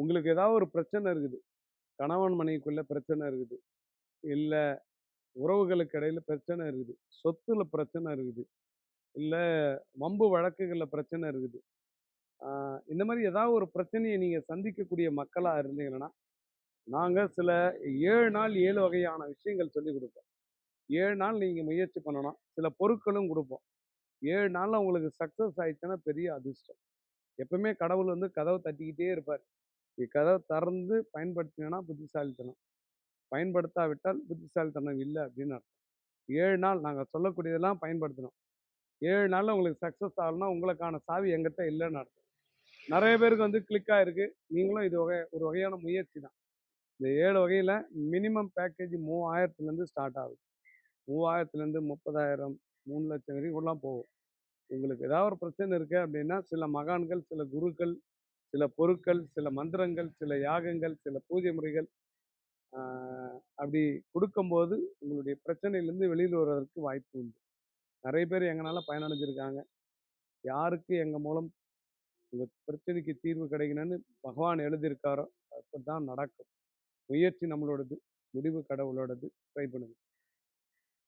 உங்களுக்கு ஏதாவது ஒரு பிரச்சனை இருக்குது. கணவன் மனைவிக்குள்ள பிரச்சனை இருக்குது. இல்ல உறவுகளுக்கு இடையில பிரச்சனை இருக்குது. சொத்துல பிரச்சனை இருக்குது. இல்ல வம்பு வழக்குகள்ல பிரச்சனை இருக்குது. ஆ இந்த மாரி ஏதாவது ஒரு பிரச்சனைய நீங்க சந்திக்கக்கூடிய மக்களா இருந்தீங்கன்னா, நாங்க சில 7 நாள் 7 வகையான விஷயங்கள் சொல்லிக் குடுப்போம். 7 நாள் நீங்க முயற்சி பண்ணணும். சில பொருட்களும் குடுப்போம். 7 நாள்ல உங்களுக்கு சக்சஸ் ஆயிடுச்சுன்னா பெரிய அதிர்ஷ்டம். எப்பவுமே கடவுள் வந்து கதவ தட்டிக்கிட்டே இருப்பாரு. நீ கதவ திறந்து பயன்படுத்தினேன்னா புத்திசாலித்தனம். பயன்படுத்தாவிட்டால் புத்திசாலித்தனம் இல்ல அப்படின்னு அர்த்தம். 7 நாள் நாங்க சொல்லக்கூடியதெல்லாம் பயன்படுத்தணும். 7 நாள்ல உங்களுக்கு சக்சஸ் ஆகணும்னா, உங்களுக்கான சாவி என்கிட்ட இல்லன்னு அர்த்தம். நெறைய பேருக்கு வந்து கிளிக் ஆயிருக்கு. நீங்களும் இது ஒரு வகையான முயற்சி தான். இந்த 7 வகையில மினிமம் பேக்கேஜ் 3000லேருந்து ஸ்டார்ட் ஆகுது. 3000லேருந்து 30,000, 3,00,000 வரைக்கும் கூடலாம் போகும். உங்களுக்கு ஏதாவது ஒரு பிரச்சனை இருக்கு அப்படின்னா, சில மகான்கள், சில குருக்கள், சில பொருட்கள், சில மந்திரங்கள், சில யாகங்கள், சில பூஜை முறைகள் ஆ அப்படி குடுக்கும்போது, உங்களுடைய பிரச்சனையிலேருந்து வெளியில வருவதற்கு வாய்ப்பு உண்டு. நெறைய பேர் எங்கனால பயனடைஞ்சிருக்காங்க. யாருக்கு எங்க மூலம் உங்க பிரச்சனைக்கு தீர்வு கிடைக்கணும்னு பகவான் எழுதியிருக்காரோ, அப்படித்தான் நடக்கும். முயற்சி நம்மளோடது. முடிவு கடவுளோடது. ட்ரை பண்ணுங்க.